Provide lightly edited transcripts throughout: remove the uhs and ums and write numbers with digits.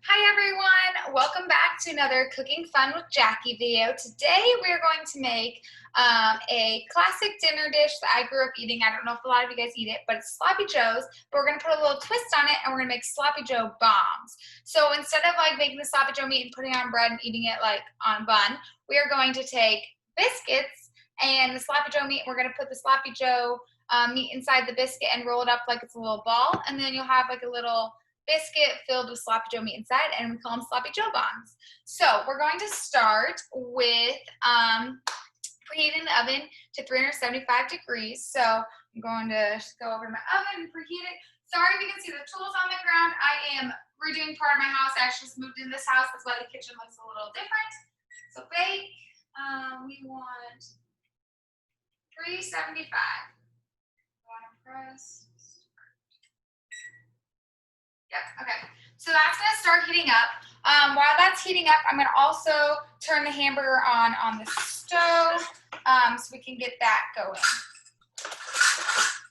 Hi everyone, welcome back to another Cooking Fun with Jackie video. Today we're going to make a classic dinner dish that I grew up eating. I don't know if a lot of you guys eat it, but it's Sloppy Joe's, but we're going to put a little twist on it and we're going to make Sloppy Joe bombs. So instead of like making the Sloppy Joe meat and putting it on bread and eating it like on bun, we are going to take biscuits and the Sloppy Joe meat. We're going to put the Sloppy Joe meat inside the biscuit and roll it up like it's a little ball, and then you'll have like a little biscuit filled with Sloppy Joe meat inside, and we call them Sloppy Joe bombs. So we're going to start with preheating the oven to 375 degrees. So I'm going to just go over to my oven and preheat it. Sorry if you can see the tools on the ground. I am redoing part of my house. I actually just moved in this house. That's why the kitchen looks a little different. So bake, we want 375. Bottom press. Yep, okay. So that's going to start heating up. While that's heating up, I'm going to also turn the hamburger on the stove so we can get that going.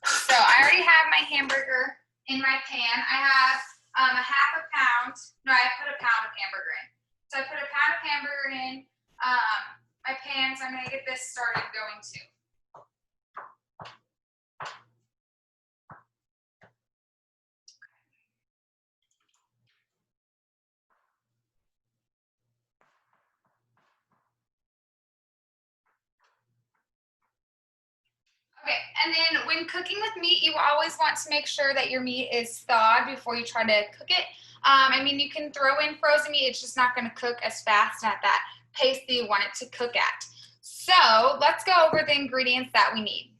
So I already have my hamburger in my pan. I have I put a pound of hamburger in. So I put a pound of hamburger in my pan, so I'm going to get this started going too. Okay, and then when cooking with meat, you always want to make sure that your meat is thawed before you try to cook it. I mean, you can throw in frozen meat, it's just not going to cook as fast and at that pace that you want it to cook at. So let's go over the ingredients that we need.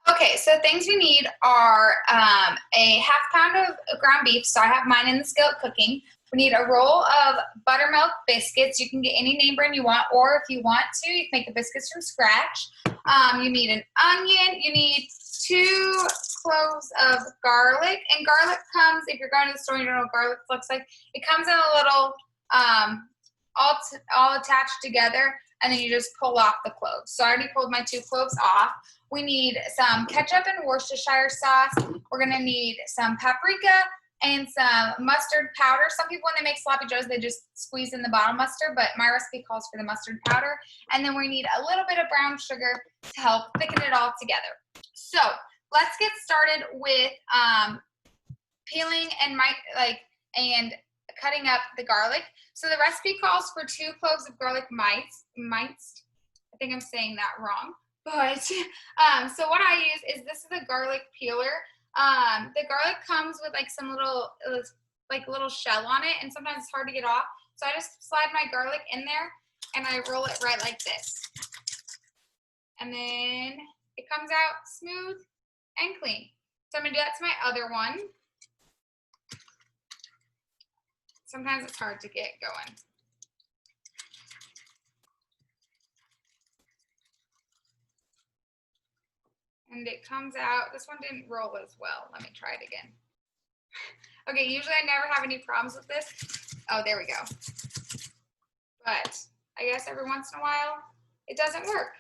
Okay, so things we need are a half pound of ground beef, so I have mine in the skillet cooking. We need a roll of buttermilk biscuits. You can get any name brand you want, or if you want to, you can make the biscuits from scratch. You need an onion. You need 2 cloves of garlic. And garlic comes, if you're going to the store and you don't know what garlic looks like, it comes in a little all attached together, and then you just pull off the cloves. So I already pulled my 2 cloves off. We need some ketchup and Worcestershire sauce. We're going to need some paprika and some mustard powder. Some people, when they make Sloppy Joes, they just squeeze in the bottle mustard, but my recipe calls for the mustard powder. And then we need a little bit of brown sugar to help thicken it all together. So let's get started with peeling and cutting up the garlic. So the recipe calls for 2 cloves of garlic minced. I think I'm saying that wrong. But so what I use is, this is a garlic peeler. The garlic comes with like some little shell on it, and sometimes it's hard to get off. So I just slide my garlic in there and I roll it right like this. And then it comes out smooth and clean. So I'm gonna do that to my other one. Sometimes it's hard to get going. And it comes out, this one didn't roll as well. Let me try it again. Okay, usually I never have any problems with this. Oh, there we go. But I guess every once in a while, it doesn't work.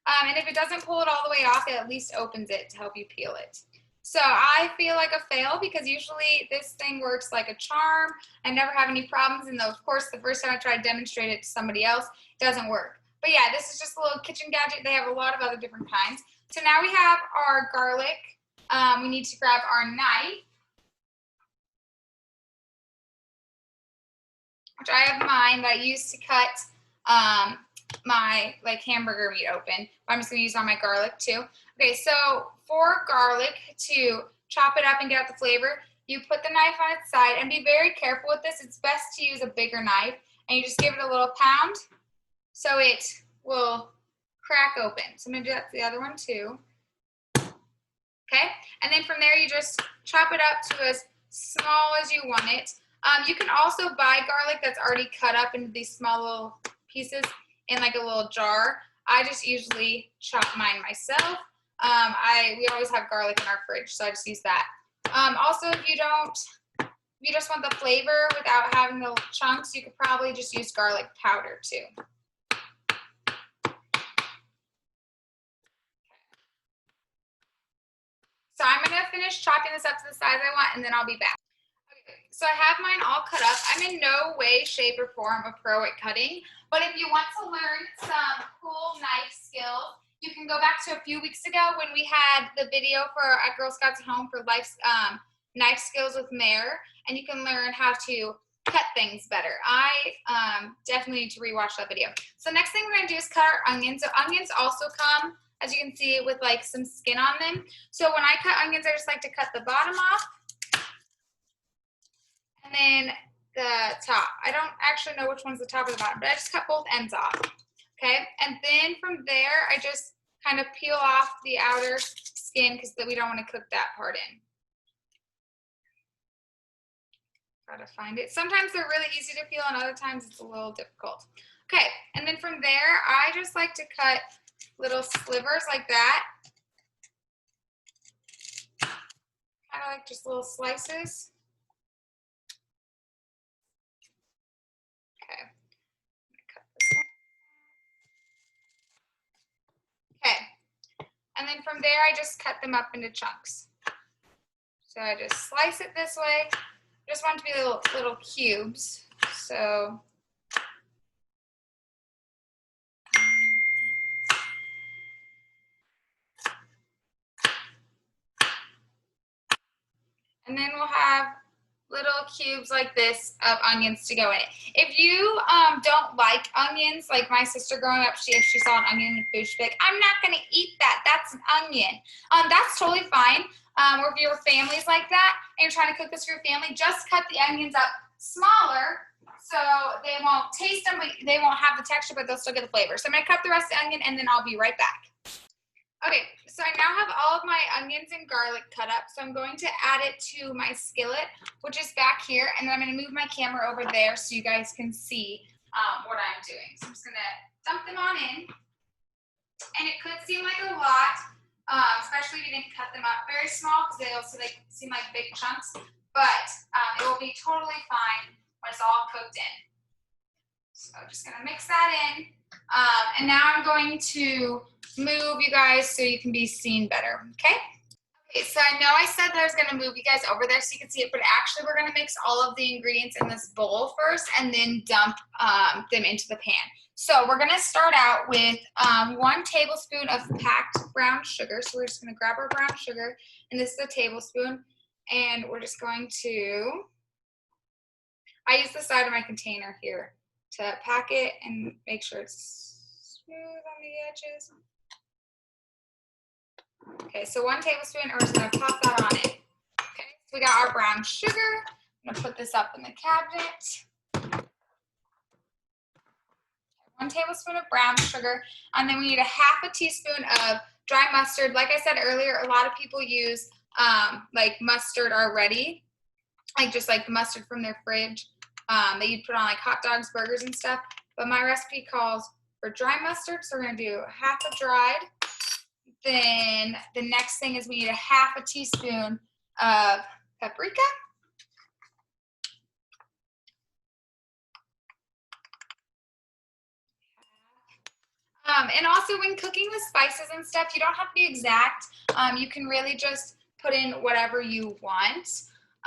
And if it doesn't pull it all the way off, it at least opens it to help you peel it. So I feel like a fail because usually this thing works like a charm. I never have any problems. And of course, the first time I tried to demonstrate it to somebody else, it doesn't work. But yeah, this is just a little kitchen gadget. They have a lot of other different kinds. So now we have our garlic. We need to grab our knife, which I have mine that I use to cut my hamburger meat open. I'm just gonna use on my garlic too. Okay, so for garlic to chop it up and get out the flavor, you put the knife on its side and be very careful with this. It's best to use a bigger knife, and you just give it a little pound so it will crack open. So I'm gonna do that to the other one too. Okay, and then from there you just chop it up to as small as you want it. You can also buy garlic that's already cut up into these small little pieces in like a little jar. I just usually chop mine myself. We always have garlic in our fridge, so I just use that. Also, if you just want the flavor without having the chunks, you could probably just use garlic powder too. So I'm gonna finish chopping this up to the size I want, and then I'll be back. Okay, So I have mine all cut up. I'm in no way, shape, or form a pro at cutting, but if you want to learn some cool knife skills, you can go back to a few weeks ago when we had the video for at Girl Scouts at Home for knife skills with Mare, and you can learn how to cut things better. I definitely need to rewatch that video. So next thing we're gonna do is cut our onions. So onions also come, as you can see, with like some skin on them. So when I cut onions, I just like to cut the bottom off and then the top. I don't actually know which one's the top or the bottom, but I just cut both ends off. Okay, and then from there, I just kind of peel off the outer skin because we don't want to cook that part in. Gotta find it. Sometimes they're really easy to peel and other times it's a little difficult. Okay, and then from there, I just like to cut little slivers like that. Kind of like just little slices. Okay, cut this one. Okay, and then from there, I just cut them up into chunks. So I just slice it this way. I just want it to be little cubes. So and then we'll have little cubes like this of onions to go in it. If you don't like onions, like my sister growing up, if she saw an onion in food, she'd be like, I'm not gonna eat that, that's an onion. That's totally fine. Or if your family's like that and you're trying to cook this for your family, just cut the onions up smaller so they won't taste them, they won't have the texture, but they'll still get the flavor. So I'm gonna cut the rest of the onion and then I'll be right back. Okay, so I now have all of my onions and garlic cut up, so I'm going to add it to my skillet, which is back here, and then I'm going to move my camera over there so you guys can see what I'm doing. So I'm just going to dump them on in, and it could seem like a lot, especially if you didn't cut them up very small, because they seem like big chunks, but it will be totally fine when it's all cooked in. So I'm just going to mix that in, and now I'm going to move you guys so you can be seen better, okay? Okay, so I know I said that I was gonna move you guys over there so you can see it, but actually we're gonna mix all of the ingredients in this bowl first and then dump them into the pan. So we're gonna start out with 1 tablespoon of packed brown sugar. So we're just gonna grab our brown sugar, and this is a tablespoon, and we're just going to, I use the side of my container here to pack it and make sure it's smooth on the edges. Okay, so 1 tablespoon, and we're just gonna pop that on in. Okay, so we got our brown sugar. I'm gonna put this up in the cabinet. 1 tablespoon of brown sugar, and then we need a ½ teaspoon of dry mustard. Like I said earlier, a lot of people use like mustard already, like just like the mustard from their fridge that you'd put on like hot dogs, burgers, and stuff. But my recipe calls for dry mustard, so we're gonna do half a dried. Then the next thing is we need a ½ teaspoon of paprika. And also when cooking with spices and stuff, you don't have to be exact. You can really just put in whatever you want.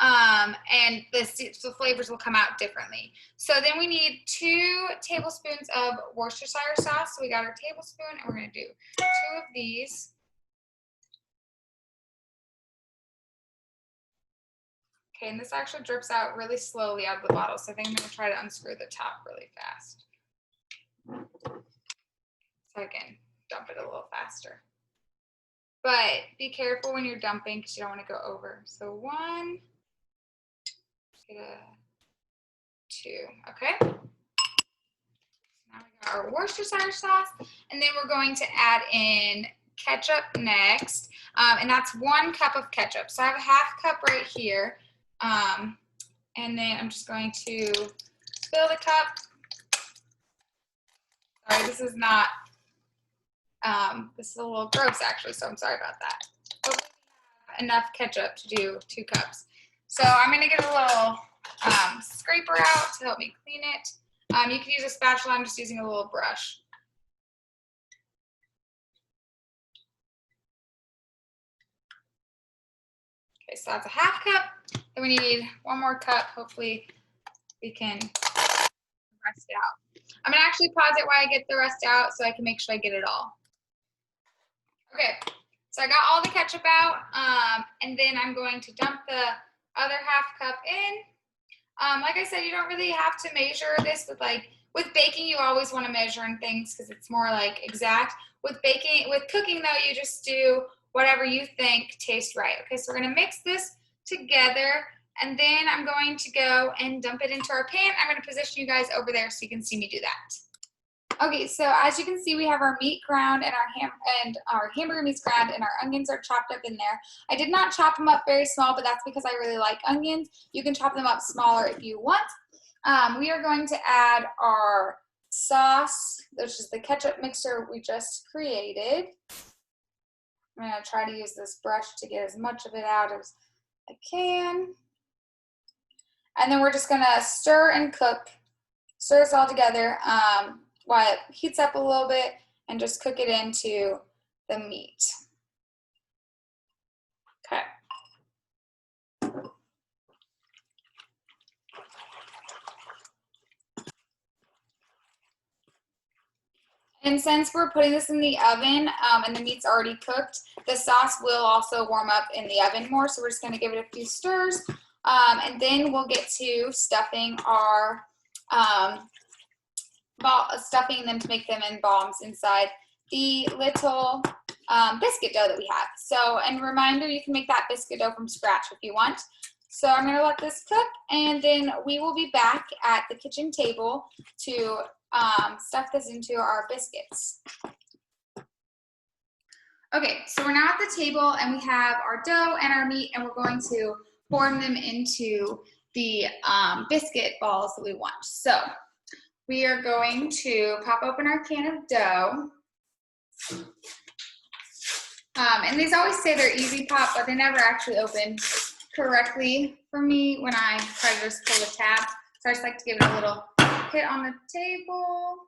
And the flavors will come out differently. So then we need 2 tablespoons of Worcestershire sauce. So we got our tablespoon, and we're gonna do 2 of these. Okay, and this actually drips out really slowly out of the bottle, so I think I'm gonna try to unscrew the top really fast. So I can dump it a little faster. But be careful when you're dumping because you don't want to go over. So 1, 2, okay? Now we got our Worcestershire sauce, and then we're going to add in ketchup next, and that's 1 cup of ketchup. So I have a ½ cup right here, and then I'm just going to fill the cup. Sorry, this is not, this is a little gross actually, so I'm sorry about that. Hopefully we have enough ketchup to do 2 cups. So I'm gonna get a little scraper out to help me clean it. You can use a spatula, I'm just using a little brush. Okay, so that's a half cup. Then we need 1 more cup. Hopefully we can rest it out. I'm gonna actually pause it while I get the rest out so I can make sure I get it all. Okay, so I got all the ketchup out, and then I'm going to dump the other half cup in. Like I said, you don't really have to measure this with baking, you always want to measure in things because it's more like exact. With cooking though, you just do whatever you think tastes right. Okay, so we're gonna mix this together, and then I'm going to go and dump it into our pan. I'm gonna position you guys over there so you can see me do that. Okay, so as you can see, we have our meat ground and our hamburger meat's ground, and our onions are chopped up in there. I did not chop them up very small, but that's because I really like onions. You can chop them up smaller if you want. We are going to add our sauce, which is the ketchup mixture we just created. I'm going to try to use this brush to get as much of it out as I can. And then we're just going to stir and stir this all together while it heats up a little bit, and just cook it into the meat. Okay. And since we're putting this in the oven and the meat's already cooked, the sauce will also warm up in the oven more. So we're just going to give it a few stirs, and then we'll get to stuffing our stuffing them to make them in bombs inside the little biscuit dough that we have. So, and reminder, you can make that biscuit dough from scratch if you want. So I'm going to let this cook, and then we will be back at the kitchen table to stuff this into our biscuits. Okay, so we're now at the table, and we have our dough and our meat, and we're going to form them into the biscuit balls that we want. So we are going to pop open our can of dough. And these always say they're easy pop, but they never actually open correctly for me when I try to just pull the tab. So I just like to give it a little hit on the table.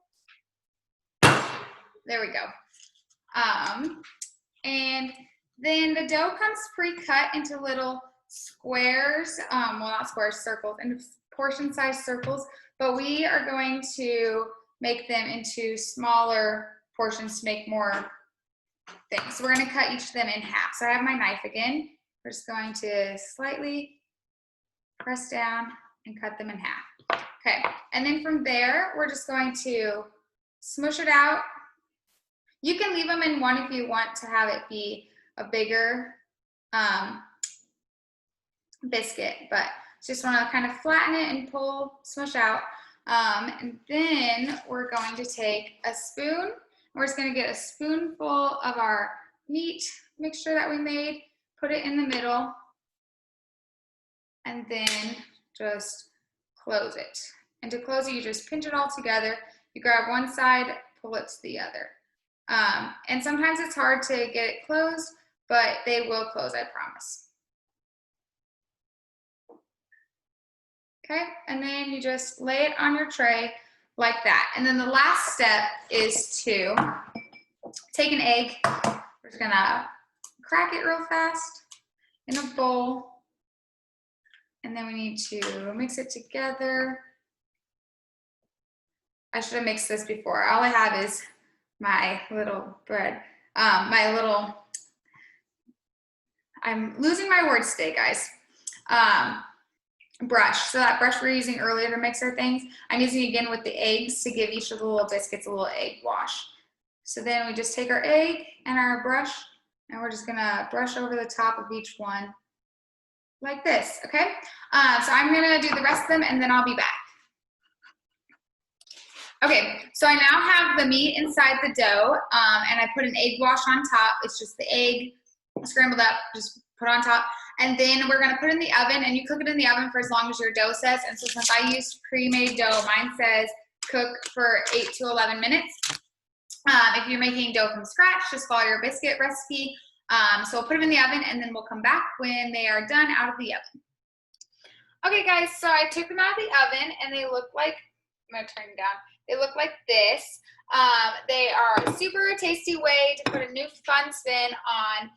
There we go. And then the dough comes pre-cut into little squares, well, not squares, circles, and portion-sized circles, but we are going to make them into smaller portions to make more things. So we're going to cut each of them in half. So I have my knife again. We're just going to slightly press down and cut them in half. Okay, and then from there, we're just going to smush it out. You can leave them in one if you want to have it be a bigger biscuit, but just want to kind of flatten it and smush out. And then we're going to take a spoon. We're just going to get a spoonful of our meat mixture that we made, put it in the middle, and then just close it. And to close it, you just pinch it all together. You grab one side, pull it to the other. And sometimes it's hard to get it closed, but they will close, I promise. Okay, and then you just lay it on your tray like that. And then the last step is to take an egg. We're just gonna crack it real fast in a bowl. And then we need to mix it together. I should have mixed this before. All I have is my little bread, I'm losing my words today, guys. Brush. So that brush we were using earlier to mix our things, I'm using again with the eggs to give each of the little biscuits a little egg wash. So then we just take our egg and our brush, and we're just gonna brush over the top of each one like this, okay? So I'm gonna do the rest of them, and then I'll be back. Okay, so I now have the meat inside the dough, and I put an egg wash on top. It's just the egg scrambled up, just put on top. And then we're gonna put it in the oven, and you cook it in the oven for as long as your dough says. And so since I used pre-made dough, mine says cook for 8 to 11 minutes. If you're making dough from scratch, just follow your biscuit recipe. So we'll put them in the oven, and then we'll come back when they are done out of the oven. Okay guys, so I took them out of the oven, and they look like, I'm gonna turn them down. They look like this. They are a super tasty way to put a new fun spin on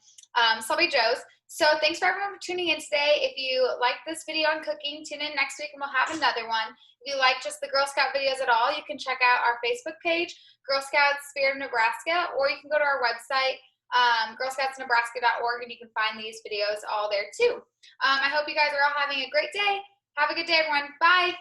Sloppy Joes. So thanks for everyone for tuning in today. If you like this video on cooking, tune in next week and we'll have another one. If you like just the Girl Scout videos at all, you can check out our Facebook page, Girl Scouts Spirit of Nebraska, or you can go to our website, girlscoutsnebraska.org, and you can find these videos all there too. I hope you guys are all having a great day. Have a good day, everyone. Bye.